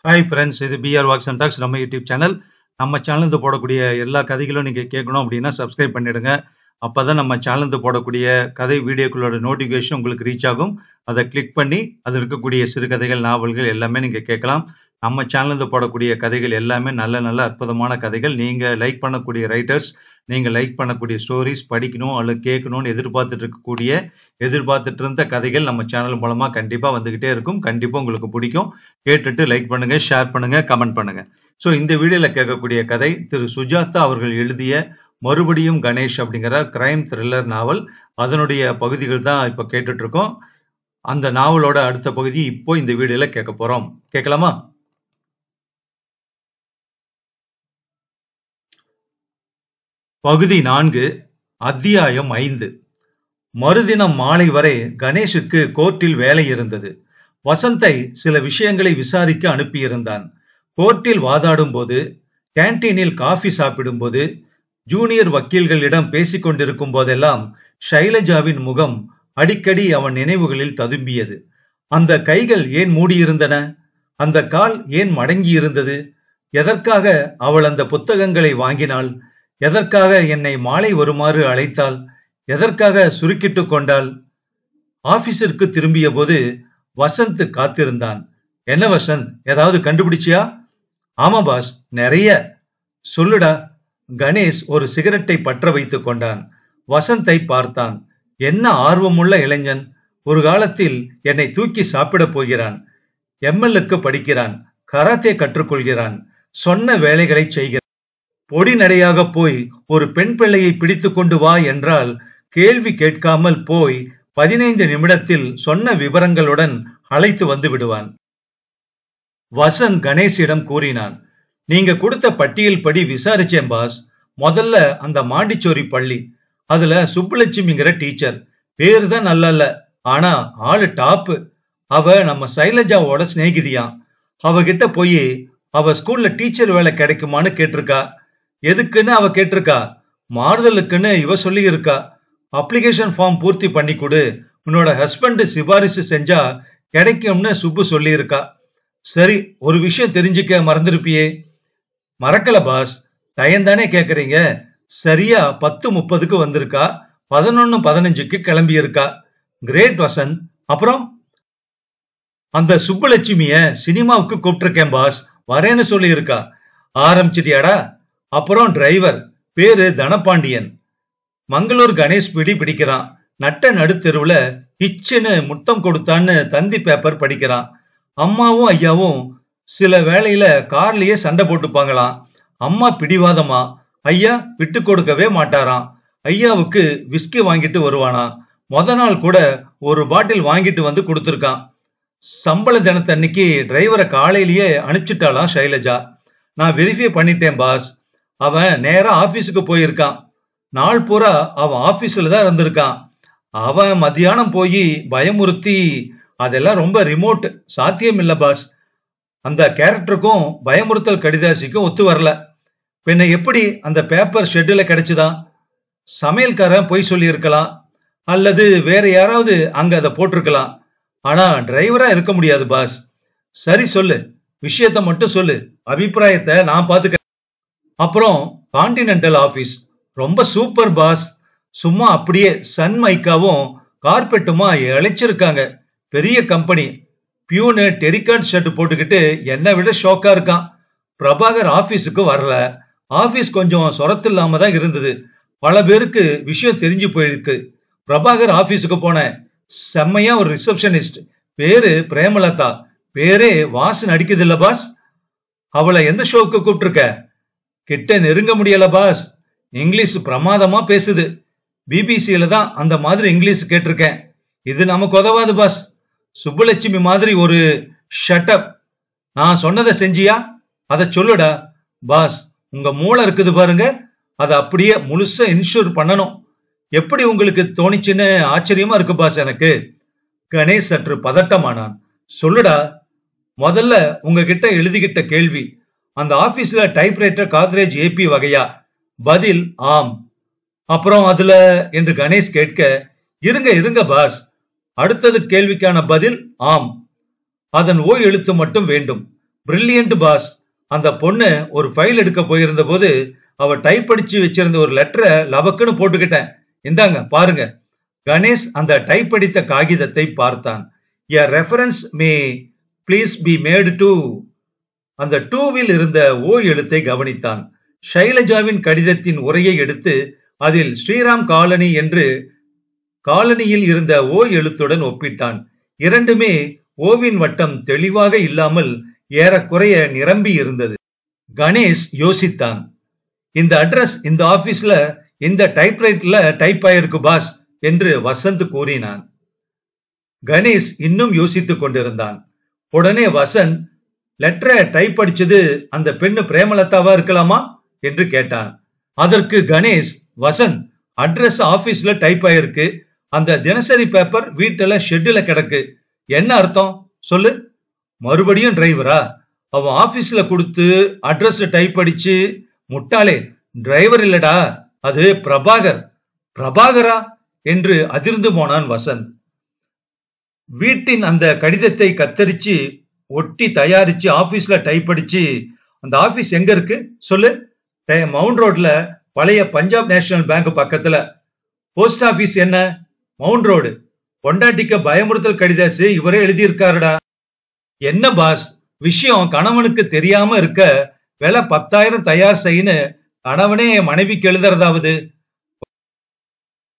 Hi friends, இது PR walks and tax நம்ம YouTube channel. நம்ம சேனல்ந்து போடக்கூடிய எல்லா கதைகளும் நீங்கள் கேட்கணும் அப்படின்னா சப்ஸ்கிரைப் பண்ணிடுங்க. அப்போ தான் நம்ம சேனல்ந்து போடக்கூடிய கதை வீடியோக்களோட நோட்டிஃபிகேஷன் உங்களுக்கு ரீச் ஆகும். அதை கிளிக் பண்ணி அதில் இருக்கக்கூடிய சிறுகதைகள், நாவல்கள் எல்லாமே நீங்கள் கேட்கலாம். நம்ம சேனல்ந்து போடக்கூடிய கதைகள் எல்லாமே நல்ல நல்ல அற்புதமான கதைகள். நீங்கள் லைக் பண்ணக்கூடிய ரைட்டர்ஸ், நீங்கள் லைக் பண்ணக்கூடிய ஸ்டோரிஸ் படிக்கணும் அல்லது கேட்கணும்னு எதிர்பார்த்துட்டு இருந்த கதைகள் நம்ம சேனல் மூலமாக கண்டிப்பாக வந்துக்கிட்டே இருக்கும். கண்டிப்பாக உங்களுக்கு பிடிக்கும். கேட்டுட்டு லைக் பண்ணுங்க, ஷேர் பண்ணுங்க, கமெண்ட் பண்ணுங்க. ஸோ இந்த வீடியோவில் கேட்கக்கூடிய கதை திரு சுஜாதா அவர்கள் எழுதிய மறுபடியும் கணேஷ் அப்படிங்கிற கிரைம் த்ரில்லர் நாவல். அதனுடைய பகுதிகள் தான் இப்போ கேட்டுட்டு இருக்கோம். அந்த நாவலோட அடுத்த பகுதி இப்போ இந்த வீடியோவில் கேட்க போறோம். கேட்கலாமா? பகுதி 4, அத்தியாயம் 5. மறுதினம் மாலை வரை கணேஷுக்கு கோர்ட்டில் வேலை இருந்தது. வசந்தை சில விஷயங்களை விசாரிக்க அனுப்பியிருந்தான். கோர்ட்டில் வாதாடும் போது, கேன்டீனில் காஃபி சாப்பிடும் போது, ஜூனியர் வக்கீல்களிடம் பேசிக் கொண்டிருக்கும் போதெல்லாம் ஷைலஜாவின் முகம் அடிக்கடி அவன் நினைவுகளில் ததும்பியது. அந்த கைகள் ஏன் மூடியிருந்தன? அந்த கால் ஏன் மடங்கியிருந்தது? எதற்காக அவள் அந்த புத்தகங்களை வாங்கினாள்? எதற்காக என்னை மாலை வருமாறு அழைத்தாள்? எதற்காக சுருக்கிட்டு கொண்டாள்? ஆபீஸிற்கு திரும்பிய போது வசந்த் காத்திருந்தான். என்ன வசந்த், ஏதாவது கண்டுபிடிச்சியா? ஆமா பாஸ், நிறைய. சொல்லுடா. கணேஷ் ஒரு சிகரெட்டை பற்ற வைத்துக் கொண்டான். வசந்தை பார்த்தான். என்ன ஆர்வமுள்ள இளைஞன். ஒரு காலத்தில் என்னை தூக்கி சாப்பிடப் போகிறான். எம்எல்ஏக்கு படிக்கிறான். கராத்தே கற்றுக்கொள்கிறான். சொன்ன வேலைகளை செய்கிறான். பொடி நடையாக போய் ஒரு பெண் பிள்ளையை பிடித்து கொண்டு வா என்றால் கேள்வி கேட்காமல் போய் 15 நிமிடத்தில் சொன்ன விவரங்களுடன் அழைத்து வந்து விடுவான். வசந்த் கணேஷிடம் கூறினான். நீங்க கொடுத்த பட்டியல் படி விசாரிச்சேன் பாஸ். முதல்ல அந்த மாண்டிச்சோரி பள்ளி, அதுல சுப்புலட்சுமிங்கிற டீச்சர். பேரு தான் நல்ல, ஆனா ஆளு டாப்பு. அவ நம்ம சைலஜாவோட சிநேகிதியான். அவகிட்ட போய் அவ ஸ்கூல்ல டீச்சர் வேலை கிடைக்குமான்னு கேட்டிருக்கா. எதுக்குன்னு அவ கேட்டிருக்கா. மாறுதலுக்குன்னு இவ சொல்லி இருக்கா. அப்ளிகேஷன் ஃபார்ம் பூர்த்தி பண்ணி கொடு, உன்னோட ஹஸ்பண்ட் சிபாரிசு செஞ்சா கிடைக்கும்னு சுப்பு சொல்லி இருக்கா. சரி, ஒரு விஷயம் தெரிஞ்சுக்க மறந்துருப்பியே. மறக்கல பாஸ், டயந்தானே கேக்குறீங்க. சரியா 10:30க்கு வந்திருக்கா. 11:15க்கு கிளம்பி இருக்கா. கிரேட் வசந்த். அப்புறம் அந்த சுப்புலட்சுமிய சினிமாவுக்கு கூப்பிட்டிருக்கேன் பாஸ், வரேன்னு சொல்லி இருக்கா. ஆரம்பிச்சிட்டியாடா? அப்புறம் டிரைவர் பேரு தனபாண்டியன். மங்களூர் கணேஷ் பிடிக்கிறான். நட்ட நடுத்தெருவுல இச்சுன்னு முத்தம் கொடுத்தான்னு தந்தி பேப்பர் படிக்கிறான். அம்மாவும் ஐயாவும் சில வேளையில கார்லயே சண்டை போட்டுப்பாங்களாம். அம்மா பிடிவாதமா, ஐயா விட்டு கொடுக்கவே மாட்டாராம். ஐயாவுக்கு விஸ்கி வாங்கிட்டு வருவானா. முத நாள் கூட ஒரு பாட்டில் வாங்கிட்டு வந்து கொடுத்துருக்கான். சம்பள தினத்தன்னைக்கு டிரைவரை காலையிலேயே அனுப்பிச்சிட்டாளாம் ஷைலஜா. நான் வெரிஃபை பண்ணிட்டேன் பாஸ். அவன் நேரா ஆபீஸுக்கு போயிருக்கான். நாள் பூரா அவன் ஆபீஸ்ல தான் இருந்திருக்கான். அவன் மத்தியானம் போய் பயமுறுத்தி, அதெல்லாம் ரொம்ப ரிமோட், சாத்தியம் இல்ல பாஸ். அந்த கேரக்டருக்கும் பயமுறுத்தல் கடிதாசிக்கும் ஒத்து வரல. பின்ன எப்படி அந்த பேப்பர் ஷெட்யூல கிடைச்சுதான்? சமையல்காரன் போய் சொல்லி இருக்கலாம், அல்லது வேற யாராவது அங்க அதை போட்டிருக்கலாம். ஆனா டிரைவரா இருக்க முடியாது பாஸ். சரி சொல்லு, விஷயத்த மட்டும் சொல்லு, அபிப்பிராயத்தை நான் பாத்துக்க. அப்புறம் கான்டினென்டல் ஆபீஸ் ரொம்ப சூப்பர் பாஸ். சும்மா அப்படியே சன் மைக்காவும் கார்பெட்டுமா இழைச்சிருக்காங்க. பெரிய கம்பெனி. பியூனு டெரிகார்ட் ஷர்ட் போட்டுக்கிட்டு என்னை விட ஷோக்கா இருக்கான். பிரபாகர் ஆபீஸுக்கு வரல. ஆபீஸ் கொஞ்சம் சொரத்து இல்லாம தான் இருந்தது. பல பேருக்கு விஷயம் தெரிஞ்சு போயிருக்கு. பிரபாகர் ஆபீஸுக்கு போனேன். செம்மையா ஒரு ரிசப்ஷனிஸ்ட், பேரு பிரேமலதா. பேரே வாசன் அடிக்குது இல்ல பாஸ். அவளை எந்த ஷோவுக்கு கூப்பிட்டுருக்க? கிட்ட நெருங்க முடியல பாஸ். இங்கிலீஷ் பிரமாதமா பேசுது. பிபிசியில தான் அந்த மாதிரி இங்கிலீஷ் கேட்டிருக்கேன். இது நமக்கு உதவாது பாஸ். சுப்புலட்சுமி மாதிரி ஒரு ஷட்டப். நான் சொன்னதை செஞ்சியா? அதை சொல்லுடா பாஸ். உங்க மூளை இருக்குது பாருங்க, அதை அப்படியே முழுசா இன்ஷூர் பண்ணணும். எப்படி உங்களுக்கு தோணிச்சுன்னு ஆச்சரியமா இருக்கு பாஸ் எனக்கு. கணேஷ் சற்று பதட்டமானான். சொல்லுடா. முதல்ல உங்ககிட்ட எழுதிக்கிட்ட கேள்வி, அந்த ஆபீஸ்ல டைப்ரைட்டர் காத்ரேஜ் ஏபி வகையா? பதில் ஆம். அப்புறம் அதுல என்று கணேஷ் கேட்க, இருங்க பாஸ், அடுத்தது கேள்விக்கான பதில் ஆம். அதன் ஓ எழுத்து மட்டும் வேண்டும். Brilliant boss. அந்த பொண்ணு ஒரு ஃபைல் எடுக்க போயிருந்த போது அவ டைப் அடிச்சு வச்சிருந்த ஒரு லெட்டரை லபக்குன்னு போட்டுக்கிட்டேன். இந்தாங்க பாருங்க. கணேஷ் அந்த டைப் அடித்த காகிதத்தை பார்த்தான். A reference may please be made to. அந்த டூவில் இருந்த ஓ எழுத்தை கவனித்தான். ஷைலஜாவின் கடிதத்தின் உரையை எடுத்து அதில் ஸ்ரீராம் காலனி என்று காலனியில் இருந்த ஓ எழுத்துடன் ஒப்பிட்டான். இரண்டுமே ஓவின் வட்டம் தெளிவாக இல்லாமல் ஏறக்குறைய நிரம்பி இருந்தது. கணேஷ் யோசித்தான். இந்த அட்ரஸ் இந்த ஆபீஸ்ல இந்த டைப்ரைட்ல டைப் ஆயிருக்கு பாஸ் என்று வசந்த் கூறினான். கணேஷ் இன்னும் யோசித்துக் கொண்டிருந்தான். உடனே வசந்த், லெட்டரை டைப் அடிச்சது அந்த பெண்ணு பிரேமலதாவா இருக்கலாமா என்று கேட்டான். அதற்கு கணேஷ், வசந்த், அட்ரஸ் ஆபீஸ்ல டைப் ஆயிருக்கு, அந்த தினசரி பேப்பர் வீட்டுல ஷெட்யூல கிடக்கு. என்ன அர்த்தம் சொல்லு? மறுபடியும் டிரைவரா? அவன் ஆபீஸ்ல கொடுத்து அட்ரஸ் டைப் அடிச்சு, முட்டாளே, டிரைவர் இல்லடா, அது பிரபாகர். பிரபாகரா என்று அதிர்ந்து போனான் வசந்த். வீட்டின் அந்த கடிதத்தை கத்தரிச்சு ஒட்டி தயாரிச்சு ஆபீஸ்ல டைப் அடிச்சு, அந்த ஆபீஸ் எங்க இருக்கு சொல்லு? மவுண்ட் ரோட்ல பழைய பஞ்சாப் நேஷனல் பேங்க் பக்கத்துல. போஸ்ட் ஆபீஸ் என்ன? Mount road. பொண்டாட்டிக்க பயமுறுத்தல் கடிதாசு இவரே எழுதியிருக்காருடா. என்ன பாஸ் விஷயம்? கணவனுக்கு தெரியாம இருக்க விலை 10,000 தயார் செய்யு கணவனே மனைவிக்கு எழுதுறதாவது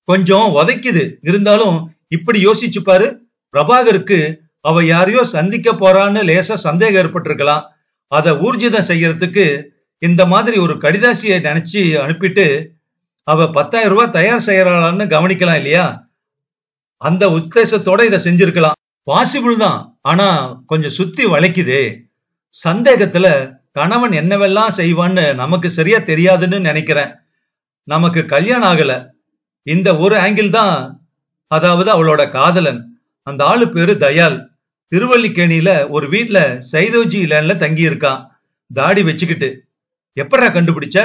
கொஞ்சம் உதைக்குது. இருந்தாலும் இப்படி யோசிச்சு பாரு. பிரபாகருக்கு அவ யாரையோ சந்திக்க போறான்னு லேசா சந்தேகம் ஏற்பட்டிருக்கலாம். அதை ஊர்ஜிதம் செய்யறதுக்கு இந்த மாதிரி ஒரு கடிதாசியை நினைச்சு அனுப்பிட்டு அவ 10,000 ரூபாய் தயார் செய்யறாளான்னு கவனிக்கலாம் இல்லையா? அந்த உத்தேசத்தோட இதை செஞ்சிருக்கலாம். பாசிபிள் தான், ஆனா கொஞ்சம் சுத்தி வளைக்குதே. சந்தேகத்துல கணவன் என்னவெல்லாம் செய்வான்னு நமக்கு சரியா தெரியாதுன்னு நினைக்கிறேன். நமக்கு கல்யாணம் ஆகல. இந்த ஒரு ஆங்கிள் தான். அதாவது அவளோட காதலன், அந்த ஆளு பேரு தயால், திருவல்லிக்கேணியில ஒரு வீட்டுல சைதோஜி லேண்ட்ல தங்கி இருக்கான், தாடி வச்சுக்கிட்டு. எப்படா கண்டுபிடிச்ச?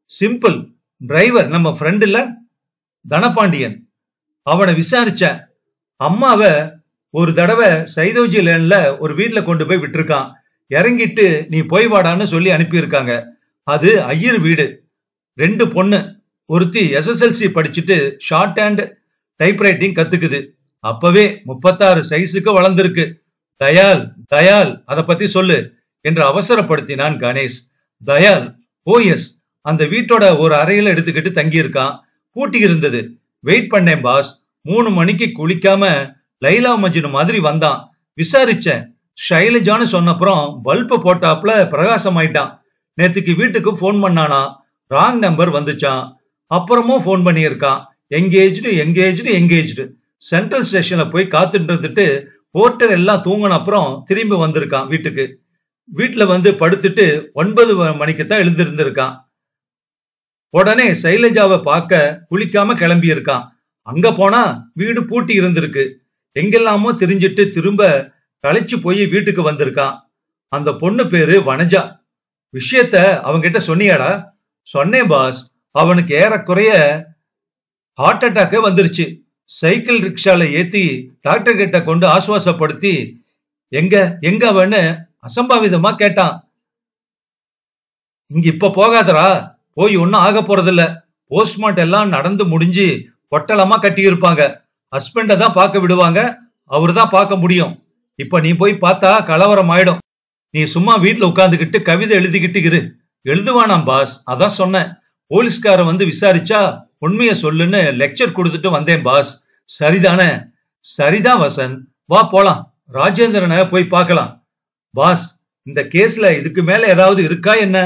சிம்பிள். டிரைவர் நம்ம ஃப்ரெண்ட் இல்ல தனபாண்டியன், அவனை விசாரிச்சேன். அம்மாவை ஒரு தடவை சைதோஜி லேண்ட்ல ஒரு வீட்டுல கொண்டு போய் விட்டுருக்கான். இறங்கிட்டு நீ போய் வாடான்னு சொல்லி அனுப்பியிருக்காங்க. அது ஐயர் வீடு. 2 பொண்ணு. ஒருத்தி SSLC படிச்சுட்டு ஷார்ட் ஹேண்ட் டைப்ரைட்டிங் கத்துக்குது. அப்பவே 36 சைஸுக்கு வளர்ந்திருக்கு. தயால் தயால் அத பத்தி சொல்லு என்று அவசரப்படுத்தினான் கணேஷ். தயால், ஓஎஸ், அந்த வீட்டோட ஒரு அறையில எடுத்துக்கிட்டு தங்கி இருக்கான். பூட்டி இருந்தது. வெயிட் பண்ணேன் பாஸ். 3 மணிக்கு குளிக்காம லைலா மஜ்னு மாதிரி வந்தான். விசாரிச்சேன். ஷைலஜான்னு சொன்னப்புறம் பல்ப போட்டாப்ல பிரகாசம் ஆயிட்டான். நேத்துக்கு வீட்டுக்கு போன் பண்ணானா, ராங் நம்பர் வந்துச்சான். அப்புறமும் போன் பண்ணியிருக்கான். Engaged engaged engaged. சென்ட்ரல் ஸ்டேஷன்ல போய் காத்துட்டு இருந்துட்டு போர்ட்டர் எல்லாம் தூங்கின அப்புறம் திரும்பி வந்திருக்கான் வீட்டுக்கு. வீட்டுல வந்து படுத்துட்டு 9 மணிக்கு தான் எழுந்திருந்திருக்கான். உடனே சைலஜாவை பார்க்க குளிக்காம கிளம்பி இருக்கான். அங்க போனா வீடு பூட்டி இருந்திருக்கு. எங்கெல்லாமோ தெரிஞ்சிட்டு திரும்ப களைச்சு போய் வீட்டுக்கு வந்திருக்கான். அந்த பொண்ணு பேரு வனஜா. விஷயத்த அவங்கிட்ட சொன்னியாடா? சொன்னேன் பாஸ். அவனுக்கு ஏறக்குறைய ஹார்ட் அட்டாக்கே வந்துருச்சு. சைக்கிள் ரிக்ஷால ஏத்தி டாக்டர் கிட்ட கொண்டு ஆசுவாசப்படுத்தி எங்க எங்க அவன்னு அசம்பாவிதமா கேட்டான். இங்க இப்ப போகாதரா, போய் ஒன்னும் ஆக போறதில்ல. போஸ்ட்மார்ட்டம் எல்லாம் நடந்து முடிஞ்சு பொட்டலமா கட்டி இருப்பாங்க. ஹஸ்பண்ட தான் பார்க்க விடுவாங்க, அவரு தான் பார்க்க முடியும். இப்ப நீ போய் பார்த்தா கலவரம் ஆயிடும். நீ சும்மா வீட்டுல உட்காந்துக்கிட்டு கவிதை எழுதிக்கிட்டு இரு. எழுதுவானாம் பாஸ், அதான் சொன்னேன். போலீஸ்கார வந்து விசாரிச்சா உண்மைய சொல்லுன்னு லெக்சர் கொடுத்துட்டு வந்தேன் பாஸ். சரிதானே? சரிதான் வசந்த், வா போலாம். ராஜேந்திரனை போய் பார்க்கலாம். பாஸ், இந்த கேஸ்ல இதுக்கு மேல ஏதாவது இருக்கா என்ன?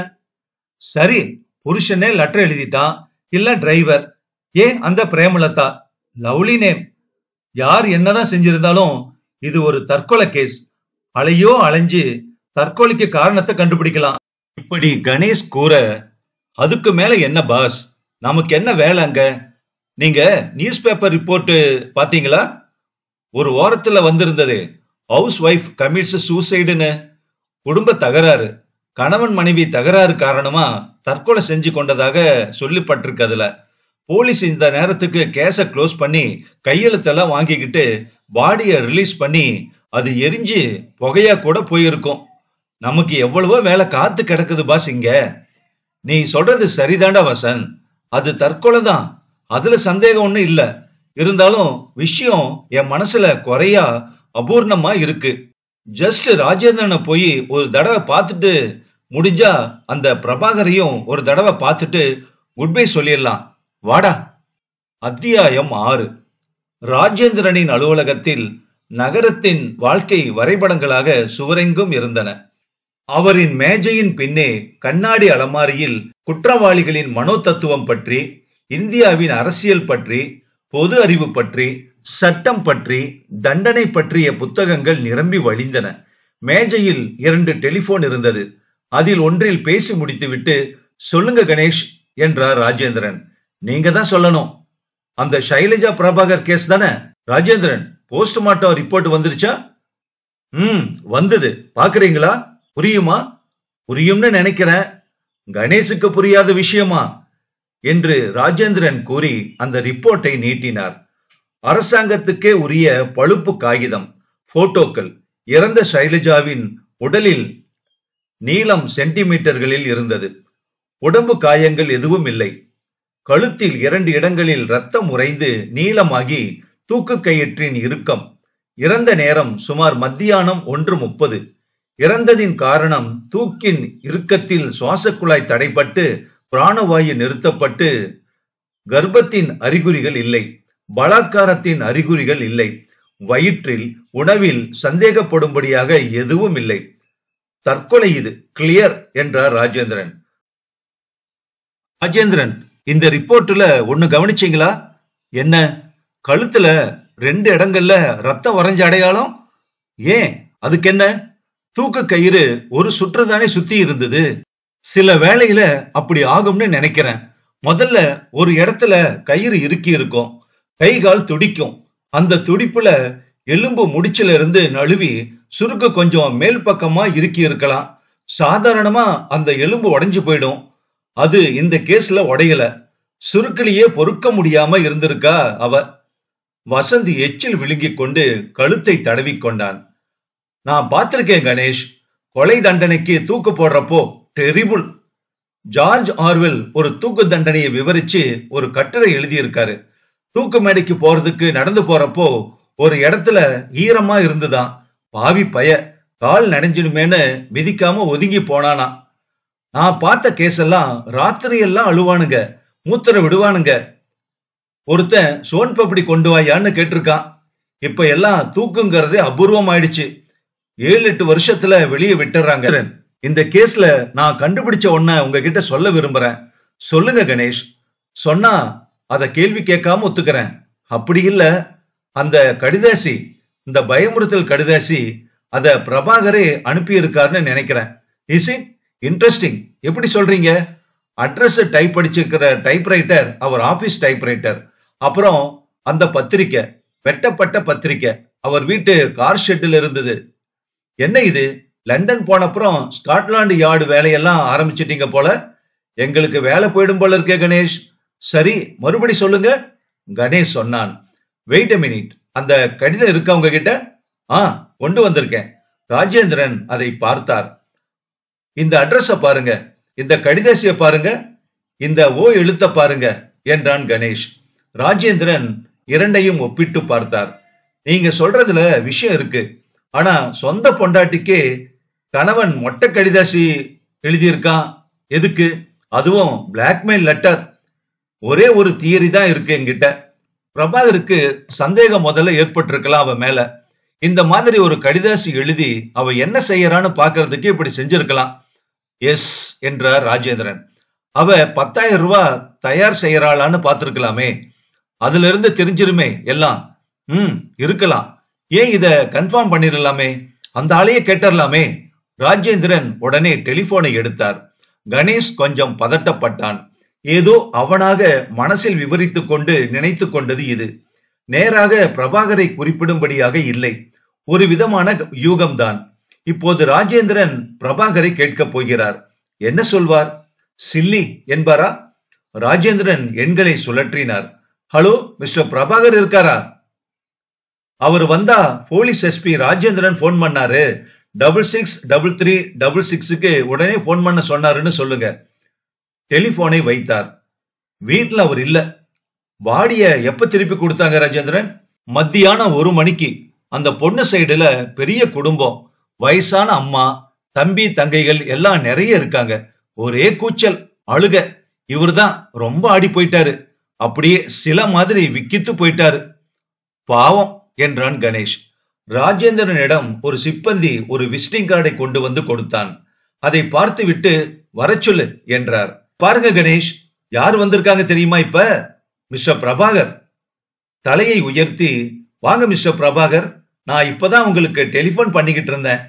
சரி, புருஷனே லெட்டர் எழுதிட்டான். இல்ல டிரைவர், ஏன் அந்த பிரேமலதா, லவ்லி நேம். யார் என்னதான் செஞ்சிருந்தாலும் இது ஒரு தற்கொலை கேஸ். அலையோ அலைஞ்சு தற்கொலைக்கு காரணத்தை கண்டுபிடிக்கலாம். இப்படி கணேஷ் கூற, அதுக்கு மேல என்ன பாஸ், நமக்கு என்ன வேலை அங்க? நீங்க நியூஸ் பேப்பர் ரிப்போர்ட் பாத்தீங்களா? ஒரு வாரத்துல வந்திருந்தது, ஹவுஸ் ஒய்ஃப் கமிட்ஸ் சூசைடுன்னு. குடும்ப தகராறு, கணவன் மனைவி தகராறு காரணமா தற்கொலை செஞ்சு கொண்டதாக சொல்லப்பட்டிருக்கு. அதுல போலீஸ் இந்த நேரத்துக்கு கேஸ க்ளோஸ் பண்ணி கையெழுத்தெல்லாம் வாங்கிக்கிட்டு பாடியை ரிலீஸ் பண்ணி அது எரிஞ்சு புகையா கூட போயிருக்கும். நமக்கு எவ்வளவோ வேலை காத்து கிடக்குது பாஸ் இங்க. நீ சொல்றது சரிதாண்டா வசந்த். அது தற்கொலை தான், அதுல சந்தேகம் ஒண்ணும் இல்ல. இருந்தாலும் விஷயம் என் மனசுல குறையா அபூர்ணமா இருக்கு. ஜஸ்ட் ராஜேந்திரனை போய் ஒரு தடவை பார்த்துட்டு, முடிஞ்சா அந்த பிரபாகரையும் ஒரு தடவை பார்த்துட்டு குட்பை சொல்லிடலாம். வாடா. அத்தியாயம் 6. ராஜேந்திரனின் அலுவலகத்தில் நகரத்தின் வாழ்க்கை வரைபடங்களாக சுவரெங்கும் இருந்தன. அவரின் மேஜையின் பின்னே கண்ணாடி அலமாரியில் குற்றவாளிகளின் மனோதத்துவம் பற்றி, இந்தியாவின் அரசியல் பற்றி, பொது அறிவு பற்றி, சட்டம் பற்றி, தண்டனை பற்றிய புத்தகங்கள் நிரம்பி வழிந்தன. மேஜையில் 2 டெலிபோன் இருந்தது. அதில் ஒன்றில் பேசி முடித்துவிட்டு, சொல்லுங்க கணேஷ் என்றார் ராஜேந்திரன். நீங்க தான் சொல்லணும். அந்த ஷைலஜா பிரபாகர் கேஸ் தானே? ராஜேந்திரன், போஸ்ட்மார்ட்டம் ரிப்போர்ட் வந்துருச்சா? வந்தது. பாக்குறீங்களா? புரியுமா? புரியும்னு நினைக்கிறேன். கணேசுக்கு புரியாத விஷயமா என்று ராஜேந்திரன் கூறி அந்த ரிப்போர்ட்டை நீட்டினார். அரசாங்கத்துக்கே உரிய பழுப்பு காகிதம், போட்டோக்கள். இறந்த ஷைலஜாவின் உடலில் நீளம் சென்டிமீட்டர்களில் இருந்தது. உடம்பு காயங்கள் எதுவும் இல்லை. கழுத்தில் 2 இடங்களில் ரத்தம் உறைந்து நீளமாகி தூக்கு கயிற்றின் இறுக்கம். இறந்த நேரம் சுமார் மத்தியானம் 1:30. இறந்ததின் காரணம் தூக்கின் இறுக்கத்தில் சுவாச குழாய் தடைப்பட்டு பிராணவாயு நிறுத்தப்பட்டு. கர்ப்பத்தின் அறிகுறிகள் இல்லை. பலாத்காரத்தின் அறிகுறிகள் இல்லை. வயிற்றில், உணவில் சந்தேகப்படும்படியாக எதுவும் இல்லை. தற்கொலை இது, கிளியர் என்றார் ராஜேந்திரன். ராஜேந்திரன், இந்த ரிப்போர்ட்ல ஒண்ணு கவனிச்சீங்களா? என்ன? கழுத்துல 2 இடங்கள்ல ரத்தம் வரைஞ்ச அடையாளம். ஏன், அதுக்கு என்ன? தூக்கு கயிறு ஒரு சுற்றுதானே சுத்தி இருந்தது. சில வேளையில அப்படி ஆகும்னு நினைக்கிறேன். முதல்ல ஒரு இடத்துல கயிறு இறுக்கி இருக்கும். கை கால் துடிக்கும். அந்த துடிப்புல எலும்பு முடிச்சில இருந்து நழுவி சுருக்கு கொஞ்சம் மேல் பக்கமா இறுக்கி இருக்கலாம். சாதாரணமா அந்த எலும்பு உடைஞ்சு போயிடும். அது இந்த கேஸ்ல உடையல. சுருக்கிலேயே பொறுக்க முடியாம இருந்திருக்கா அவ. வசந்தி எச்சில் விழுங்கிக் கொண்டு கழுத்தை தடவி கொண்டான். நான் பார்த்திருக்கேன் கணேஷ். கொலை தண்டனைக்கு தூக்கு போடுறப்போ டெரிபிள். ஜார்ஜ் ஆர்வெல் ஒரு தூக்கு தண்டனையை விவரிச்சு ஒரு கட்டுரை எழுதியிருக்காரு. தூக்கு மேடைக்கு போறதுக்கு நடந்து போறப்போ ஒரு இடத்துல ஈரமா இருந்துதான். பாவி பய, கால் நனைஞ்சிடுமேன்னு மிதிக்காம ஒதுங்கி போனானா. நான் பார்த்த கேஸ் எல்லாம் ராத்திரி எல்லாம் அழுவானுங்க, மூத்திர விடுவானுங்க. ஒருத்தன் சோன் பப்படி கொண்டு வாயான்னு கேட்டிருக்கான். இப்ப எல்லாம் தூக்குங்கிறதே அபூர்வம் ஆயிடுச்சு. 7-8 வருஷத்துல வெளியே விட்டுறாங்க. இந்த கேஸ்ல நான் கண்டுபிடிச்ச ஒன்ன உங்ககிட்ட சொல்ல விரும்புறேன். சொல்லுங்க கணேஷ். சொன்னா அத கேள்வி கேட்காம ஒத்துக்கிறேன். அப்படி இல்ல, அந்த கடிதாசி, இந்த பயமுறுத்தல் கடிதாசி, அத பிரபாகரே அனுப்பி இருக்காருன்னு நினைக்கிறேன். Is it interesting? எப்படி சொல்றீங்க? அட்ரஸ் டைப் அடிச்சிருக்கிற டைப்ரைட்டர் அவர் ஆபீஸ் டைப்ரைட்டர். அப்புறம் அந்த பத்திரிக்கை, வெட்டப்பட்ட பத்திரிக்கை, அவர் வீட்டு கார் ஷெட்டில் இருந்தது. என்ன இது, லண்டன் போனப்புறம் ஸ்காட்லாந்து யார்டு வேலையெல்லாம் ஆரம்பிச்சிட்டீங்க போல. எங்களுக்கு வேலை போயிடும் போல இருக்கே கணேஷ். சரி, மறுபடி சொல்லுங்க. கணேஷ் சொன்னான். வெயிட் எ மினிட், அந்த கடிதம் இருக்கா உங்ககிட்ட? கொண்டு வந்திருக்கேன். ராஜேந்திரன் அதை பார்த்தார். இந்த அட்ரஸ பாருங்க, இந்த கடிதாசிய பாருங்க, இந்த ஓ எழுத்த பாருங்க என்றான் கணேஷ். ராஜேந்திரன் இரண்டையும் ஒப்பிட்டு பார்த்தார். நீங்க சொல்றதுல விஷயம் இருக்கு. ஆனா சொந்த பொண்டாட்டிக்கே கணவன் மொட்டை கடிதாசி எழுதியிருக்கான். எதுக்கு? அதுவும் பிளாக்மெயில் லெட்டர். ஒரே ஒரு தியரி தான் இருக்கு என்கிட்ட. பிரபாகருக்கு சந்தேகம் முதல்ல ஏற்பட்டிருக்கலாம் அவ மேல. இந்த மாதிரி ஒரு கடிதாசி எழுதி அவ என்ன செய்யறான்னு பாக்குறதுக்கு இப்படி செஞ்சிருக்கலாம். எஸ் என்றார் ராஜேந்திரன். அவ 10,000 ரூபாய் தயார் செய்யறாளான்னு பாத்திருக்கலாமே. அதுல இருந்து தெரிஞ்சிருமே எல்லாம். இருக்கலாம். ஏன் இத கன்ஃபார்ம் பண்ணிடலாமே, அந்த ஆளையே கேட்டறலாமே. ராஜேந்திரன் உடனே டெலிபோனை எடுத்தார். கணேஷ் கொஞ்சம் பதட்டப்பட்டான். ஏதோ அவனாக மனசில் விவரித்துக் கொண்டு நினைத்து கொண்டது இது. நேராக பிரபாகரை குறிப்பிடும்படியாக இல்லை. ஒரு விதமான யூகம்தான். இப்போது ராஜேந்திரன் பிரபாகரை கேட்கப் போகிறார். என்ன சொல்வார்? சில்லி என்பாரா? ராஜேந்திரன் எண்களை சுழற்றினார். ஹலோ, மிஸ்டர் பிரபாகர் இருக்காரா? அவர் வந்தா போலீஸ் எஸ்பி ராஜேந்திரன் போன் பண்ணாரு. 663366க்கு உடனே போன் பண்ண சொன்னாருன்னு சொல்லுங்க. டெலிபோனை வைத்தார். வீட்டுல அவர் இல்ல. பாடிய எப்ப திருப்பி கொடுத்தாங்க ராஜேந்திரன்? மத்தியானம் 1 மணிக்கு. அந்த பொண்ணு சைடுல பெரிய குடும்பம், வயசான அம்மா, தம்பி தங்கைகள் எல்லாம் நிறைய இருக்காங்க. ஒரே கூச்சல், அழுக. இவர்தான் ரொம்ப ஆடி போயிட்டாரு. அப்படியே சில மாதிரி விக்கித்து போயிட்டாரு. பாவம் என்றான் கணேஷ். ராஜேந்திரனிடம் ஒரு சிப்பந்தி ஒரு விசிட்டிங் கார்டை கொண்டு வந்து கொடுத்தான். அதை பார்த்து விட்டு வர சொல்லு என்றார். பாருங்க கணேஷ், யார் வந்திருக்காங்க தெரியுமா? இப்ப மிஸ்டர் பிரபாகர். தலையை உயர்த்தி, வாங்க மிஸ்டர் பிரபாகர், நான் இப்பதான் உங்களுக்கு டெலிபோன் பண்ணிக்கிட்டு இருந்தேன்.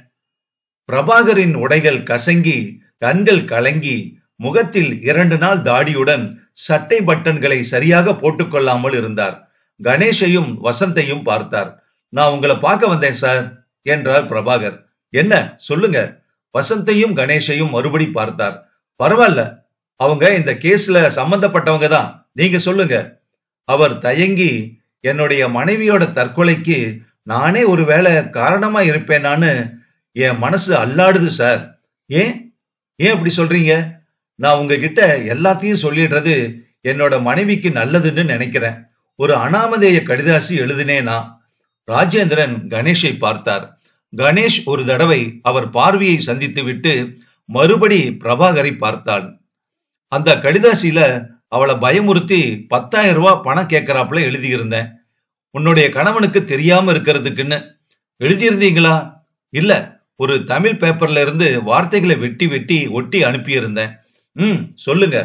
பிரபாகரின் உடைகள் கசங்கி, கண்கள் கலங்கி, முகத்தில் 2 நாள் தாடியுடன் சட்டை பட்டன்களை சரியாக போட்டுக்கொள்ளாமல் இருந்தார். கணேஷையும் வசந்தையும் பார்த்தார். நான் உங்களை பார்க்க வந்தேன் சார் என்றார் பிரபாகர். என்ன சொல்லுங்க? வசந்தையும் கணேஷையும் மறுபடி பார்த்தார். பரவாயில்ல, அவங்க இந்த கேஸ்ல சம்பந்தப்பட்டவங்க தான், நீங்க சொல்லுங்க. அவர் தயங்கி, என்னுடைய மனைவியோட தற்கொலைக்கு நானே ஒருவேளை காரணமா இருப்பேனான்னு என் மனசு அல்லாடுது சார். ஏன் ஏன் அப்படி சொல்றீங்க? நான் உங்ககிட்ட எல்லாத்தையும் சொல்லிடுறது என்னோட மனைவிக்கு நல்லதுன்னு நினைக்கிறேன். ஒரு அனாமதேய கடிதாசி எழுதினேனா? ராஜேந்திரன் கணேஷை பார்த்தார். கணேஷ் ஒரு தடவை அவர் பார்வையை சந்தித்து விட்டு மறுபடி பிரபாகரை பார்த்தாள். அந்த கடிதாசியில அவளை பயமுறுத்தி 10,000 ரூபாய் பணம் கேட்கிறாப்புல எழுதியிருந்தேன். உன்னுடைய கணவனுக்கு தெரியாம இருக்கிறதுக்குன்னு. எழுதியிருந்தீங்களா? இல்ல, ஒரு தமிழ் பேப்பர்ல இருந்து வார்த்தைகளை வெட்டி வெட்டி ஒட்டி அனுப்பியிருந்தேன். சொல்லுங்க.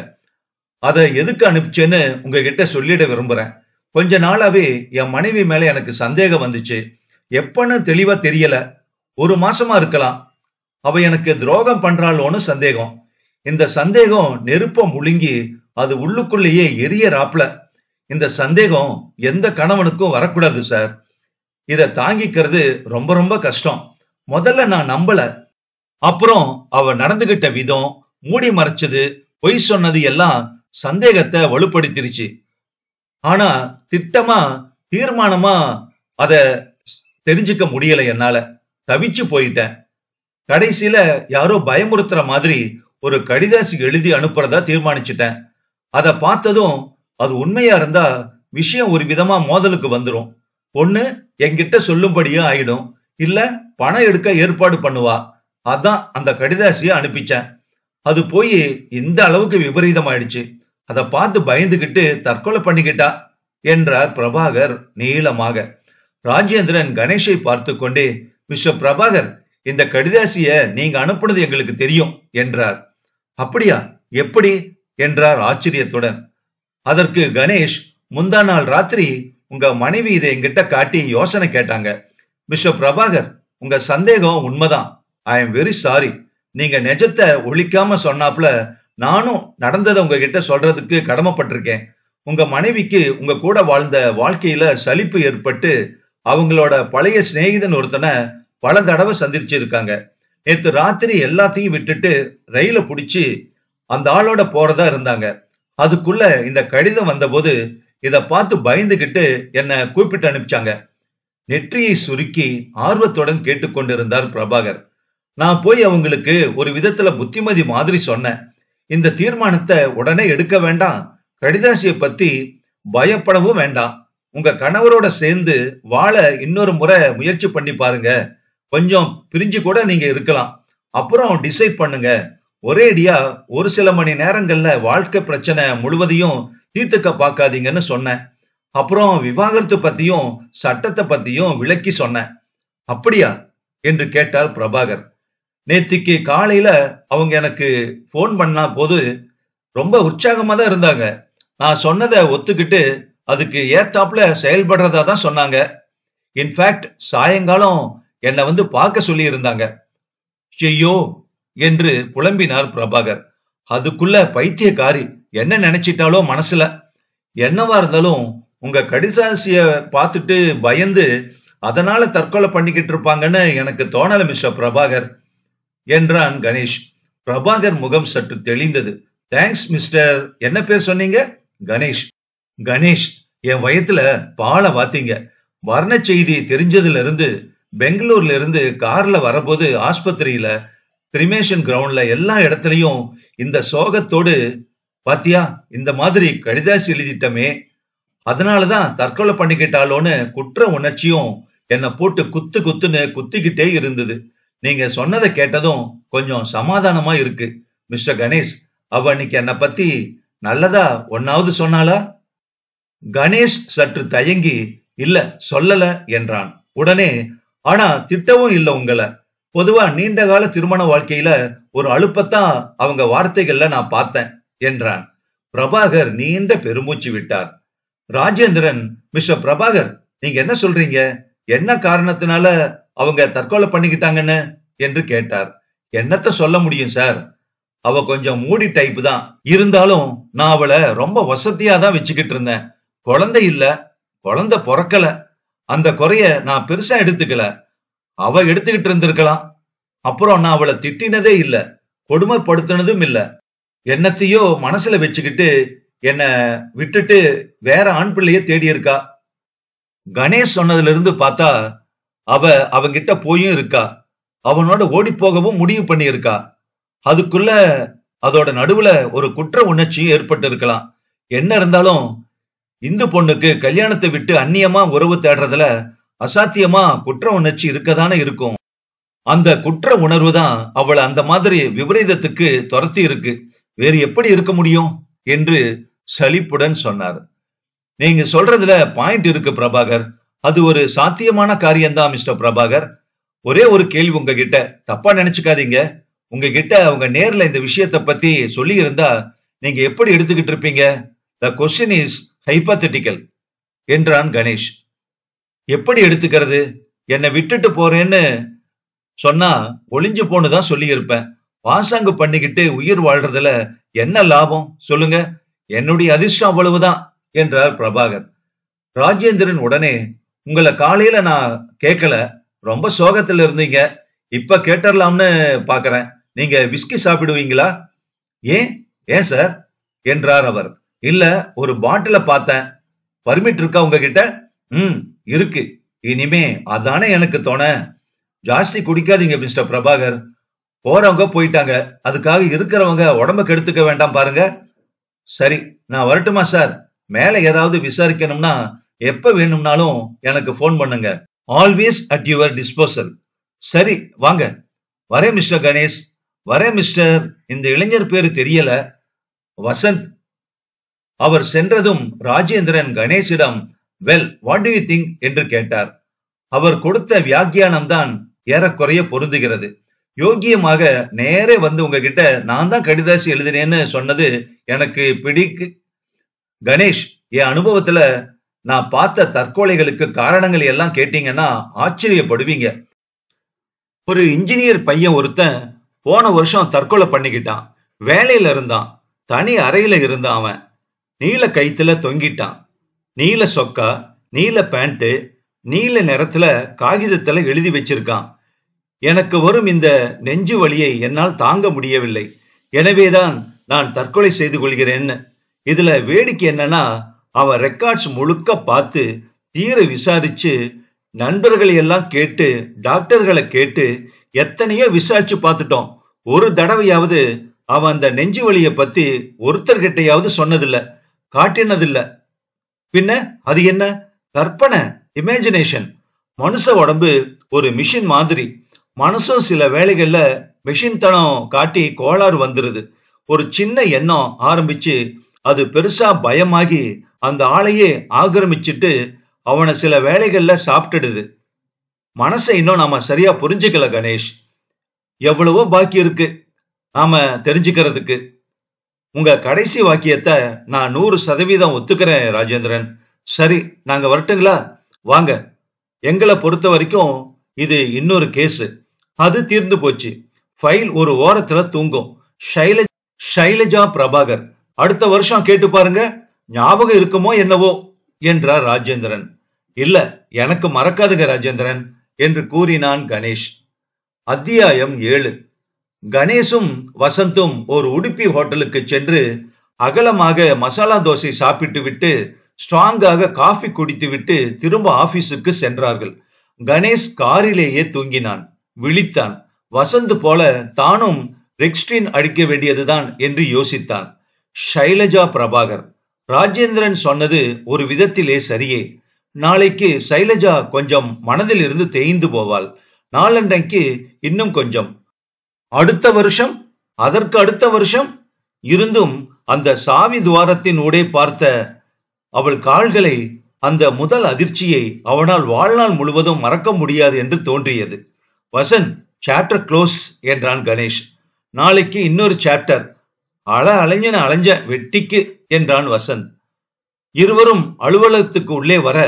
அத எதுக்கு அனுப்பிச்சேன்னு உங்ககிட்ட சொல்லிட விரும்புறேன். கொஞ்ச நாளாவே என் மனைவி மேல எனக்கு சந்தேகம் வந்துச்சு. எப்பன்னு தெளிவா தெரியல. 1 மாசமா இருக்கலாம். அவ எனக்கு துரோகம் பண்றாளோன்னு சந்தேகம். இந்த சந்தேகம் நெருப்ப முழுங்கி அது உள்ளுக்குள்ளேயே எரியறாப்ல. இந்த சந்தேகம் எந்த கணவனுக்கும் வரக்கூடாது சார். இத தாங்கிக்கிறது ரொம்ப ரொம்ப கஷ்டம். முதல்ல நான் நம்பல. அப்புறம் அவ நடந்துகிட்ட விதம், மூடி மறைச்சது, பொய் சொன்னது எல்லாம் சந்தேகத்தை வலுப்படுத்திருச்சு. ஆனா திட்டமா தீர்மானமா அத தெரிஞ்சுக்க முடியல என்னால. தவிச்சு போயிட்டேன். கடைசியில யாரோ பயமுறுத்துற மாதிரி ஒரு கடிதாசி எழுதி அனுப்புறதா தீர்மானிச்சுட்டேன். அத பார்த்ததும் அது உண்மையா இருந்தா விஷயம் ஒரு விதமா மோதலுக்கு வந்துரும். பொண்ணு என்கிட்ட சொல்லும்படியா ஆயிடும், இல்ல பணம் எடுக்க ஏற்பாடு பண்ணுவா. அதான் அந்த கடிதாசிய அனுப்பிச்சேன். அது போய் இந்த அளவுக்கு விபரீதம் ஆயிடுச்சு. அதை பார்த்து பயந்துகிட்டு தற்கொலை பண்ணிக்கிட்டா என்றார் பிரபாகர் நீளமாக. ராஜேந்திரன் கணேஷை பார்த்து கொண்டே, மிஸ்டர் பிரபாகர், இந்த கடிதாசிய நீங்க அனுப்புனது எங்களுக்கு தெரியும் என்றார். அப்படியா? எப்படி என்றார் ஆச்சரியத்துடன். அதற்கு கணேஷ், முந்தா நாள் ராத்திரி உங்க மனைவி இதை என்கிட்ட காட்டி யோசனை கேட்டாங்க. மிஸ்டர் பிரபாகர், உங்க சந்தேகம் உண்மைதான். I am very sorry. நீங்க நிஜத்தை ஒழிக்காம சொன்னாப்ல நானும் நடந்ததை உங்ககிட்ட சொல்றதுக்கு கடமைப்பட்டிருக்கேன். உங்க மனைவிக்கு உங்க கூட வாழ்ந்த வாழ்க்கையில சலிப்பு ஏற்பட்டு அவங்களோட பழைய சிநேகிதன் ஒருத்தனை பல தடவை சந்திச்சிருக்காங்க. நேத்து ராத்திரி எல்லாத்தையும் விட்டுட்டு ரயில புடிச்சு அந்த ஆளோட போறதா இருந்தாங்க. அதுக்குள்ள இந்த கடிதம் வந்தபோது இத பார்த்து பயந்துகிட்டு என்ன கூப்பிட்டு அனுப்பிச்சாங்க. நெற்றியை சுருக்கி ஆர்வத்துடன் கேட்டுக்கொண்டிருந்தார் பிரபாகர். நான் போய் அவங்களுக்கு ஒரு விதத்துல புத்திமதி மாதிரி சொன்னேன். இந்த தீர்மானத்தை உடனே எடுக்க வேண்டாம். கடிதாசியை பத்தி பயப்படவும் வேண்டாம். உங்க கணவரோட சேர்ந்து வாழ இன்னொரு முறை முயற்சி பண்ணி பாருங்க. கொஞ்சம் பிரிஞ்சு கூட நீங்க இருக்கலாம். அப்புறம் டிசைட் பண்ணுங்க. ஒரேடியா ஒரு சில மணி நேரங்கள்ல வாழ்க்கை பிரச்சனை முழுவதையும் தீர்த்துக்க பார்க்காதீங்கன்னு சொன்னேன். அப்புறம் விவாகரத்து பத்தியும் சட்டத்தை பத்தியும் விளக்கி சொன்னேன். அப்படியா என்று கேட்டார் பிரபாகர். நேத்திக்கு காலையில அவங்க எனக்கு போன் பண்ணா போது ரொம்ப உற்சாகமா தான் இருந்தாங்க. நான் சொன்னதை ஒத்துக்கிட்டு அதுக்கு ஏத்தாப்புல செயல்படுறதா தான் சொன்னாங்க. இன்ஃபேக்ட் சாயங்காலம் என்னை வந்து பார்க்க சொல்லி இருந்தாங்க. ஐயோ என்று புலம்பினார் பிரபாகர். அதுக்குள்ள பைத்தியக்காரி என்ன நினைச்சிட்டாலோ மனசுல. என்னவா இருந்தாலும் உங்க கடிதாசிய பார்த்துட்டு பயந்து அதனால தற்கொலை பண்ணிக்கிட்டு இருப்பாங்கன்னு எனக்கு தோணல மிஸ்டர் பிரபாகர் என்றான் கணேஷ். பிரபாகர் முகம் சற்று தெளிந்தது. தேங்க்ஸ் மிஸ்டர், என்ன பேர் சொன்னீங்க? கணேஷ். கணேஷ், என் வயத்துல பால வாத்தீங்க. வர்ண செய்தி தெரிஞ்சதுல இருந்து பெங்களூர்ல இருந்து கார்ல வரபோது ஆஸ்பத்திரியில கிரிமேஷன் கிரவுண்ட்ல எல்லா இடத்துலயும் இந்த சோகத்தோடு, பாத்தியா இந்த மாதிரி கடிதாசி எழுதிட்டமே, அதனாலதான் தற்கொலை பண்ணிக்கிட்டாலோன்னு குற்ற உணர்ச்சியும் என்ன போட்டு குத்து குத்துன்னு குத்திக்கிட்டே இருந்தது. நீங்க சொன்னதை கேட்டதும் கொஞ்சம் சமாதானமா இருக்கு மிஸ்டர் கணேஷ். அவ அன்னைக்கு என்ன பத்தி நல்லதா ஒன்னாவது சொன்னாளா? கணேஷ் சற்று தயங்கி இல்ல சொல்லல என்றான். உடனே ஆனா திட்டவும் இல்ல உங்கள. பொதுவா நீண்ட கால திருமண வாழ்க்கையில ஒரு அலுப்பத்தான் அவங்க வார்த்தைகள்ல நான் பார்த்தேன் என்றான். பிரபாகர் நீண்ட பெருமூச்சு விட்டார். ராஜேந்திரன், மிஸ்டர் பிரபாகர், நீங்க என்ன சொல்றீங்க? என்ன காரணத்தினால அவங்க தற்கொலை பண்ணிக்கிட்டாங்கன்னு என்று கேட்டார். என்னத்த சொல்ல முடியும் சார், அவ கொஞ்சம் மூடி டைப் தான். இருந்தாலும் நான் அவளை ரொம்ப வசதியா தான் வச்சுக்கிட்டு இருந்தேன். குழந்தை இல்ல, குழந்தை பிறக்கல. அந்த குறைய நான் பெருசா எடுத்துக்கல. அவ எடுத்துக்கிட்டு இருந்திருக்கலாம். அப்புறம் நான் அவளை திட்டினதே இல்ல, கொடுமைப்படுத்தினதும் இல்ல. என்னத்தையோ மனசுல வச்சுக்கிட்டு என்ன விட்டுட்டு வேற ஆண் பிள்ளைய தேடி இருக்கா. கணேஷ் சொன்னதுல இருந்து பார்த்தா அவ அவங்கிட்ட போயும் இருக்கா, அவனோட ஓடி போகவும் முடிவு பண்ணி இருக்கா. அதுக்குள்ள அதோட நடுவுல ஒரு குற்ற உணர்ச்சியும் ஏற்பட்டு இருக்கலாம். என்ன இருந்தாலும் இந்து பொண்ணுக்கு கல்யாணத்தை விட்டு அந்நியமா உறவு தேடுறதுல அசாத்தியமா குற்ற உணர்ச்சி இருக்கதானே இருக்கும். அந்த குற்ற உணர்வு தான் அவளை அந்த மாதிரி விபரீதத்துக்கு துரத்தி இருக்கு. வேறு எப்படி இருக்க முடியும் என்று சலிப்புடன் சொன்னார். நீங்க சொல்றதுல பாயிண்ட் இருக்கு பிரபாகர். அது ஒரு சாத்தியமான காரியம்தான் மிஸ்டர் பிரபாகர். ஒரே ஒரு கேள்வி உங்ககிட்ட, தப்பா நினைச்சுக்காதீங்க. உங்ககிட்ட அவங்க நேர்ல இந்த விஷயத்தை பத்தி சொல்லி இருந்தா நீங்க எப்படி எடுத்துக்கிட்டு இருப்பீங்க? த கொஸ்டின் இஸ் ஹைபோதெட்டிக்கல் என்றான் கணேஷ். எப்படி எடுத்துக்கிறது? என்னை விட்டுட்டு போறேன்னு சொன்னா ஒளிஞ்சு போனுதான் சொல்லி இருப்பேன். பாசாங்கு பண்ணிக்கிட்டு உயிர் வாழ்றதுல என்ன லாபம் சொல்லுங்க? என்னுடைய அதிர்ஷ்டம் அவ்வளவுதான் என்றார் பிரபாகர். ராஜேந்திரன் உடனே, உங்களை காலையில நான் கேட்கல, ரொம்ப சோகத்துல இருந்தீங்க, இப்ப கேட்டரலாம்னு பாக்குறேன். நீங்க விஸ்கி சாப்பிடுவீங்களா? ஏன் ஏன் சார் என்றார் அவர். இல்ல, ஒரு பாட்டில பார்த்தேன். பர்மிட் இருக்கா உங்ககிட்ட? இருக்கு. இனிமே அதானே எனக்கு தோண. ஜாஸ்தி குடிக்காதீங்க மிஸ்டர் பிரபாகர். போறவங்க போயிட்டாங்க, அதுக்காக இருக்கிறவங்க உடம்ப கெடுத்துக்க வேண்டாம் பாருங்க. சரி, நான் வரட்டுமா சார்? மேல ஏதாவது விசாரிக்கணும்னா எப்ப வேணும்னாலும் எனக்கு போன் பண்ணுங்க. Always at your disposal. சரி, வாங்க. வரேன் மிஸ்டர் கணேஷ். வரேன் மிஸ்டர், இந்த இளைஞர் பேரு தெரியல, வசந்த். அவர் சென்றதும் ராஜேந்திரன் கணேஷிடம், well what do you think என்று கேட்டார். அவர் கொடுத்த வியாக்கியானம் தான் ஏறக்குறைய பொருந்துகிறது. யோகியமாக நேரே வந்து உங்ககிட்ட நான் தான் கடிதாசி எழுதினேன்னு சொன்னது எனக்கு பிடிக்கு. கணேஷ், என் அனுபவத்துல நான் பார்த்த தற்கொலைகளுக்கு காரணங்கள் எல்லாம் கேட்டீங்கன்னா ஆச்சரியப்படுவீங்க. ஒரு இன்ஜினியர் பையன் ஒருத்தன் போன வருஷம் தற்கொலை பண்ணிக்கிட்டான். வேலையில இருந்தான், தனி அறையில இருந்தான். அவன் நீல கைத்துல தொங்கிட்டான். நீல சொக்கா, நீல பேண்ட், நீல நிறத்துல காகிதத்துல எழுதி வச்சிருக்கான், எனக்கு வரும் இந்த நெஞ்சு வலியை என்னால் தாங்க முடியவில்லை, எனவேதான் நான் தற்கொலை செய்து கொள்கிறேன்னு. இதுல வேடிக்கை என்னன்னா, அவன் ரெக்கார்ட்ஸ் முழுக்க பார்த்து தீர விசாரிச்சு நண்பர்களை எல்லாம் கேட்டு டாக்டர்களை கேட்டு எத்தனையோ விசாரிச்சு பார்த்துட்டோம். ஒரு தடவையாவது அவன் அந்த நெஞ்சு வலியை பத்தி ஒருத்தர்கிட்டையாவது சொன்னதில்ல, காட்டினதில்ல. பின்ன அது என்ன? கற்பனை, இமேஜினேஷன். மனுஷ உடம்பு ஒரு மிஷின் மாதிரி. மனசும் சில வேளைகள்ல மிஷின் தனம் காட்டி கோளாறு வந்துருது. ஒரு சின்ன எண்ணம் ஆரம்பிச்சு அது பெருசா பயமாகி அந்த ஆளையே ஆக்கிரமிச்சுட்டு அவனை சில வேளைகள்ல சாப்பிட்டுடுது. மனசை இன்னும் நாம சரியா புரிஞ்சுக்கல கணேஷ். எவ்வளவோ பாக்கி இருக்கு நாம தெரிஞ்சுக்கிறதுக்கு. உங்க கடைசி வாக்கியத்தை நான் 100% ஒத்துக்கிறேன் ராஜேந்திரன். சரி, நாங்க வரட்டுங்களா? வாங்க. எங்களை பொறுத்த வரைக்கும் இது இன்னொரு கேஸ். அது தீர்ந்து போச்சு. ஃபைல் ஒரு ஓரத்துல தூங்கும். ஷைலஜா பிரபாகர். அடுத்த வருஷம் கேட்டு பாருங்க, ஞாபகம் இருக்குமோ என்னவோ என்றார் ராஜேந்திரன். இல்ல, எனக்கு மறக்காதுங்க ராஜேந்திரன் என்று கூறினான் கணேஷ். அத்தியாயம் 7. கணேஷும் வசந்தும் ஒரு உடுப்பி ஹோட்டலுக்கு சென்று அகலமாக மசாலா தோசை சாப்பிட்டு விட்டு ஸ்ட்ராங்காக காஃபி குடித்து விட்டு திரும்ப ஆபீஸுக்கு சென்றார்கள். கணேஷ் காரிலேயே தூங்கினான். விழித்தான். வசந்த் போல தானும் ரெக்ஸ்ட்ரின் அடிக்க வேண்டியதுதான் என்று யோசித்தான். ஷைலஜா பிரபாகர். ராஜேந்திரன் சொன்னது ஒரு விதத்திலே சரியே. நாளைக்கு சைலஜா கொஞ்சம் மனதில் இருந்து தேய்ந்து போவாள். நாளன்றைக்கு இன்னும் கொஞ்சம். அடுத்த வருஷம், அதற்கு அடுத்த வருஷம் இருந்தும் அந்த சாவி துவாரத்தின் ஊடே பார்த்த அவள் கால்களை, அந்த முதல் அதிர்ச்சியை அவனால் வாழ்நாள் முழுவதும் மறக்க முடியாது என்று தோன்றியது. வசந்த், சாப்டர் க்ளோஸ் என்றான் கணேஷ். நாளைக்கு இன்னொரு சாப்டர். அலைஞ்ச வெட்டிக்கு என்றான் வசந்த். இருவரும் அலுவலகத்துக்கு உள்ளே வர,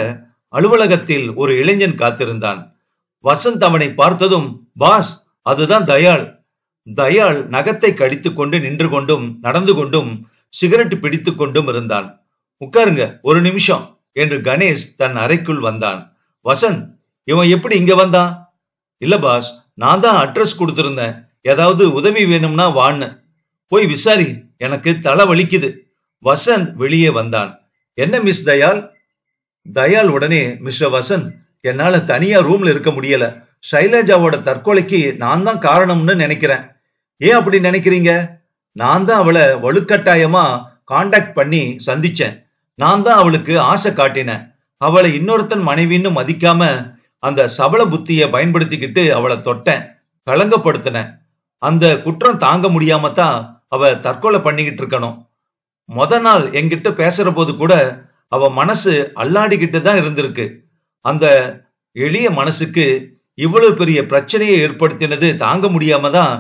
அலுவலகத்தில் ஒரு இளைஞன் காத்திருந்தான். வசந்த் அவனை பார்த்ததும், பாஸ், அதுதான் தயாள். தயாள் நகத்தை கடித்துக் கொண்டு நின்று கொண்டும் நடந்து கொண்டும் சிகரெட் பிடித்துக் கொண்டும் இருந்தான். உட்காருங்க, ஒரு நிமிஷம் என்று கணேஷ் தன் அறைக்குள் வந்தான். வசந்த், இவன் எப்படி இங்க வந்தான்? இல்ல பாஸ், நான் தான் அட்ரஸ் கொடுத்திருந்தேன், ஏதாவது உதவி வேணும்னா வான்னு. போய் விசாரி, எனக்கு தலை வலிக்குது. வசந்த் வெளியே வந்தான். என்ன மிஸ் தயாள்? தயாள் உடனே, மிஸ்டர் வசந்த், என்னால தனியா ரூம்ல இருக்க முடியல. ஷைலஜாவோட தற்கொலைக்கு நான் தான் காரணம்னு நினைக்கிறேன். ஏன் அப்படி நினைக்கிறீங்க? நான் தான் அவளை வலுக்கட்டாயமா காண்டாக்ட் பண்ணி சந்திச்சேன். நான் தான் அவளுக்கு ஆசை காட்டினேன். அவளை இன்னொருத்தன் மனைவின்னு மதிக்காம அந்த சபல புத்திய பயன்படுத்திக்கிட்டு அவளை தொட்டேன், களங்கப்படுத்தினேன். அந்த குற்றம் தாங்க முடியாம தான் அவ தற்கொலை பண்ணிக்கிட்டு இருக்கணும். நாள் என்கிட்ட பேசுற போது கூட அவ மனசு அல்லாடிக்கிட்டு தான் இருந்திருக்கு. அந்த எளிய மனசுக்கு இவ்வளவு பெரிய பிரச்சனையை ஏற்படுத்தினது தாங்க முடியாம தான்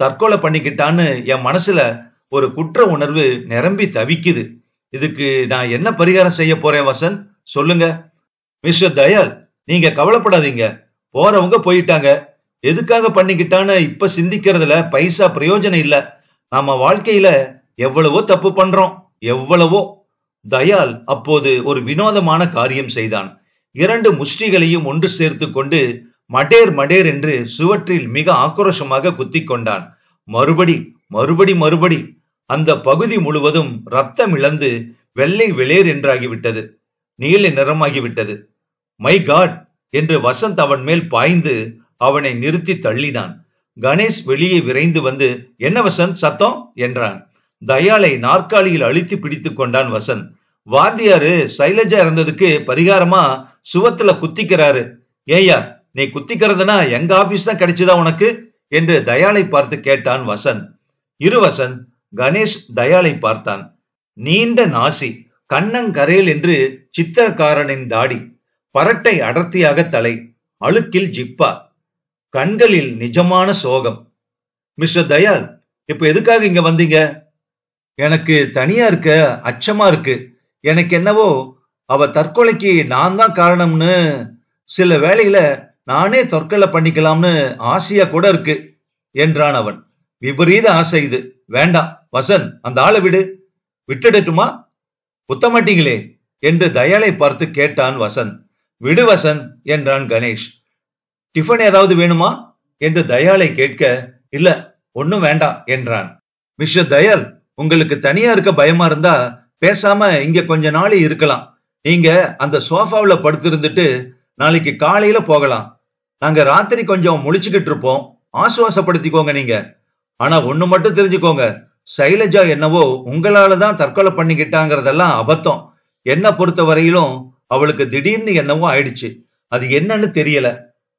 தற்கொலை பண்ணிக்கிட்டான்னு என் மனசுல ஒரு குற்ற உணர்வு நிரம்பி தவிக்குது. இதுக்கு நான் என்ன பரிகாரம் செய்ய போறேன் வசந்த், சொல்லுங்க. மிஸ்டர் தயாள், நீங்க கவலைப்படாதீங்க. போறவங்க போயிட்டாங்க. எதுக்காக பண்ணிக்கிட்டான்னு இப்ப சிந்திக்கிறதுல பைசா பிரயோஜனம் இல்ல. நாம வாழ்க்கையில எவ்வளவோ தப்பு பண்றோம், எவ்வளவோ. தயாள் அப்போது ஒரு வினோதமான காரியம் செய்தான். 2 முஷ்டிகளையும் ஒன்று சேர்த்து கொண்டு மடேர் மடேர் என்று சுவற்றில் மிக ஆக்ரோஷமாக குத்தி கொண்டான். மறுபடி அந்த பகுதி முழுவதும் ரத்தம் இழந்து வெள்ளை வெளியேர் என்றாகிவிட்டது, நீல நிறமாகிவிட்டது. மை காட் என்று வசந்த் அவன் மேல் பாய்ந்து அவனை நிறுத்தி தள்ளினான். கணேஷ் வெளியே விரைந்து வந்து, என்ன வசந்த் சத்தம் என்றான். தயாளை நாற்காலியில் அழுத்தி பிடித்துக் கொண்டான் வசந்த். வாத்தியாரு சைலஜா இறந்ததுக்கு பரிகாரமா சுவத்துல குத்திக்கிறாரு. ஏயா, நீ குத்திக்கிறதுனா எங்க ஆபீஸ் தான் கிடைச்சுதா உனக்கு என்று தயாளை பார்த்து கேட்டான் வசந்த். இரு வசந்த். கணேஷ் தயாளை பார்த்தான். நீண்ட நாசி, கண்ணங்கரையில் என்று சித்திரக்காரனின் தாடி, பரட்டை அடர்த்தியாக தலை, அழுக்கில் ஜிப்பா, கண்களில் நிஜமான சோகம். மிஸ்டர் தயாள், இப்ப எதுக்காக இங்க வந்தீங்க? எனக்கு தனியா இருக்க அச்சமா இருக்கு. எனக்கு என்னவோ அவ தற்கொலைக்கு நான் தான் காரணம்னு, சில வேளையில நானே தற்கொலை பண்ணிக்கலாம்னு ஆசையா கூட இருக்கு என்றான் அவன். விபரீத ஆசை இது. வேண்டாம் வசந்த், அந்த ஆளை விடு. விட்டுடட்டுமா? குத்த மாட்டீங்களே என்று தயாளை பார்த்து கேட்டான் வசந்த். விடு வசந்த் என்றான் கணேஷ். டிஃபன் ஏதாவது வேணுமா என்று தயாளை கேட்க, இல்ல ஒன்னும் வேண்டாம் என்றான். மிஸ்டர் தயாள், உங்களுக்கு தனியா இருக்க பயமா இருந்தா பேசாம இங்க கொஞ்ச நாள் இருக்கலாம். நீங்க அந்த சோஃபாவுல படுத்திருந்துட்டு நாளைக்கு காலையில போகலாம். நாங்க ராத்திரி கொஞ்சம் முழிச்சுக்கிட்டு இருப்போம், ஆசுவாசப்படுத்திக்கோங்க நீங்க. ஆனா ஒண்ணு மட்டும் தெரிஞ்சுக்கோங்க, சைலஜா என்னவோ உங்களாலதான் தற்கொலை பண்ணிக்கிட்டாங்கிறதெல்லாம் அபத்தம். என்ன பொறுத்த வரையிலும் அவளுக்கு திடீர்னு என்னவோ ஆயிடுச்சு. அது என்னன்னு தெரியல.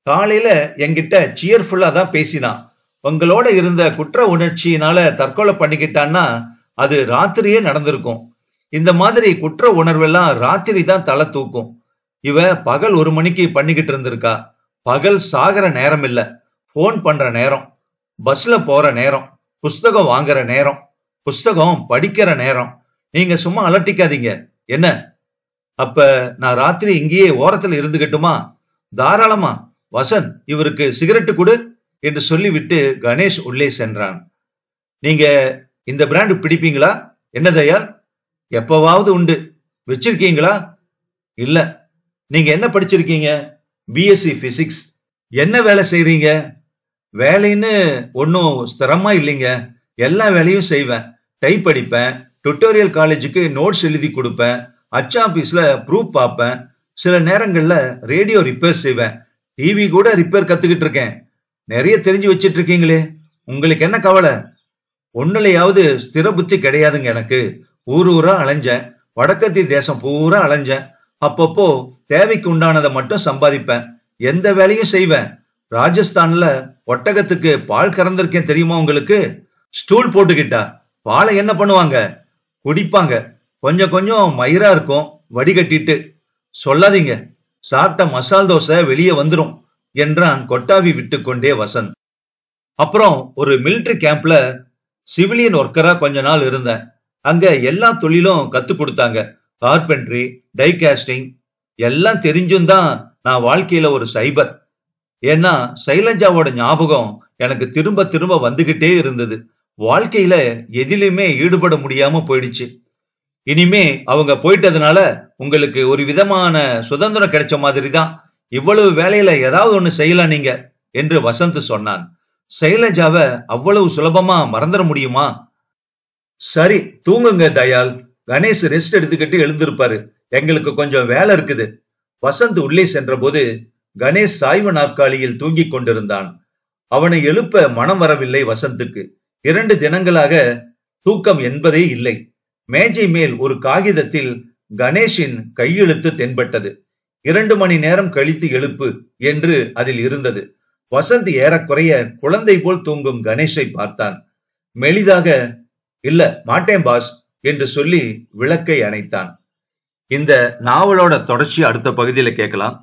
காலையில என்கிட்ட சியர்ஃபுல்லா தான் பேசினான். உங்களோட இருந்த குற்ற உணர்ச்சியினால தற்கொலை பண்ணிக்கிட்டான்னா அது ராத்திரியே நடந்திருக்கும். இந்த மாதிரி குற்ற உணர்வெல்லாம் ராத்திரி தான் தலை தூக்கும். இவ பகல் 1 மணிக்கு பண்ணிக்கிட்டு இருந்திருக்கா. பகல் சாகிற நேரம் இல்ல, போன் பண்ற நேரம், பஸ்ல போற நேரம், புஸ்தகம் வாங்குற நேரம், புஸ்தகம் படிக்கிற நேரம். நீங்க சும்மா அலட்டிக்காதீங்க என்ன. அப்ப நான் ராத்திரி இங்கேயே ஓரத்துல இருந்துகட்டுமா? தாராளமா. வசந்த், இவருக்கு சிகரெட்டு கொடு என்று சொல்லிவிட்டு கணேஷ் உள்ளே சென்றான். நீங்க இந்த பிராண்ட் பிடிப்பீங்களா? என்ன தயாள்? எப்பவாவது உண்டு. வச்சிருக்கீங்களா? இல்ல. நீங்க என்ன படிச்சிருக்கீங்க? BSc physics. என்ன வேலை செய்றீங்க? வேலைன்னு ஒன்னும் ஸ்திரமா இல்லைங்க. எல்லா வேலையும் செய்வேன். டைப் படிப்பேன், டுட்டோரியல் காலேஜுக்கு நோட்ஸ் எழுதி கொடுப்பேன், அச்சாபீஸ்ல ப்ரூஃப் பார்ப்பேன், சில நேரங்கள்ல ரேடியோ ரிப்பேர் செய்வேன். டிவி கூட ரிப்பேர் கத்துக்கிட்டு இருக்கேன். நிறைய தெரிஞ்சு வச்சிட்டு இருக்கீங்களே, உங்களுக்கு என்ன கவலை? ஒண்ணுலயாவது ஸ்திர புத்தி கிடையாதுங்க எனக்கு. ஊர் ஊரா அலைஞ்சேன், வடக்கத்தி தேசம் பூரா அலைஞ்சேன். அப்பப்போ தேவைக்கு உண்டானதை மட்டும் சம்பாதிப்பேன், எந்த வேலையும் செய்வேன். ராஜஸ்தான்ல ஒட்டகத்துக்கு பால் கறந்திருக்கேன் தெரியுமா உங்களுக்கு? ஸ்டூல் போட்டுக்கிட்டா பாலை என்ன பண்ணுவாங்க? குடிப்பாங்க. கொஞ்சம் கொஞ்சம் மயிரா இருக்கும், வடிகட்டிட்டு. சொல்லாதீங்க, சாப்பிட்ட மசால் தோசை வெளியே வந்துரும் என்றான் கொட்டாவி விட்டு கொண்டே வசந்த். அப்புறம் ஒரு மிலிட்டரி கேம்ப்ல சிவிலியன் ஒர்க்கரா கொஞ்ச நாள் இருந்தேன். அங்க எல்லா தொழிலும் கத்து கொடுத்தாங்க. கார்பென்ட்ரி, டை காஸ்டிங் எல்லாம் தெரிஞ்சும் தான் நான் வாழ்க்கையில ஒரு சைபர். ஏன்னா சைலஜாவோட ஞாபகம் எனக்கு திரும்ப திரும்ப வந்துகிட்டே இருந்தது. வாழ்க்கையில எதிலுமே ஈடுபட முடியாம போயிடுச்சு. இனிமே அவங்க போயிட்டதுனால உங்களுக்கு ஒரு விதமான சுதந்திரம் கிடைச்ச மாதிரி தான். இவ்வளவு வேலையில ஏதாவது ஒண்ணு செய்யலாம் நீங்க என்று வசந்த் சொன்னான். சைலஜாவ அவ்வளவு சுலபமா மறந்துட முடியுமா? சரி, தூங்குங்க தயால். கணேஷ் ரெஸ்ட் எடுத்துக்கிட்டு எழுந்திருப்பாரு. எங்களுக்கு கொஞ்சம் வேலை இருக்குது. வசந்த் உள்ளே சென்ற போது கணேஷ் சாய்வு நாற்காலியில் தூங்கிக் கொண்டிருந்தான். அவனை எழுப்ப மனம் வரவில்லை வசந்துக்கு. 2 தினங்களாக தூக்கம் என்பதே இல்லை. மேஜை மேல் ஒரு காகிதத்தில் கணேஷின் கையெழுத்து தென்பட்டது. 2 மணி நேரம் கழித்து எழுப்பு என்று அதில் இருந்தது. வசந்த் ஏறக்குறைய குழந்தை போல் தூங்கும் கணேஷை பார்த்தான். மெலிதாக, இல்ல மாட்டேன் பாஸ் என்று சொல்லி விளக்கை அணைத்தான். இந்த நாவலோட தொடர்ச்சி அடுத்த பகுதியில கேட்கலாம்.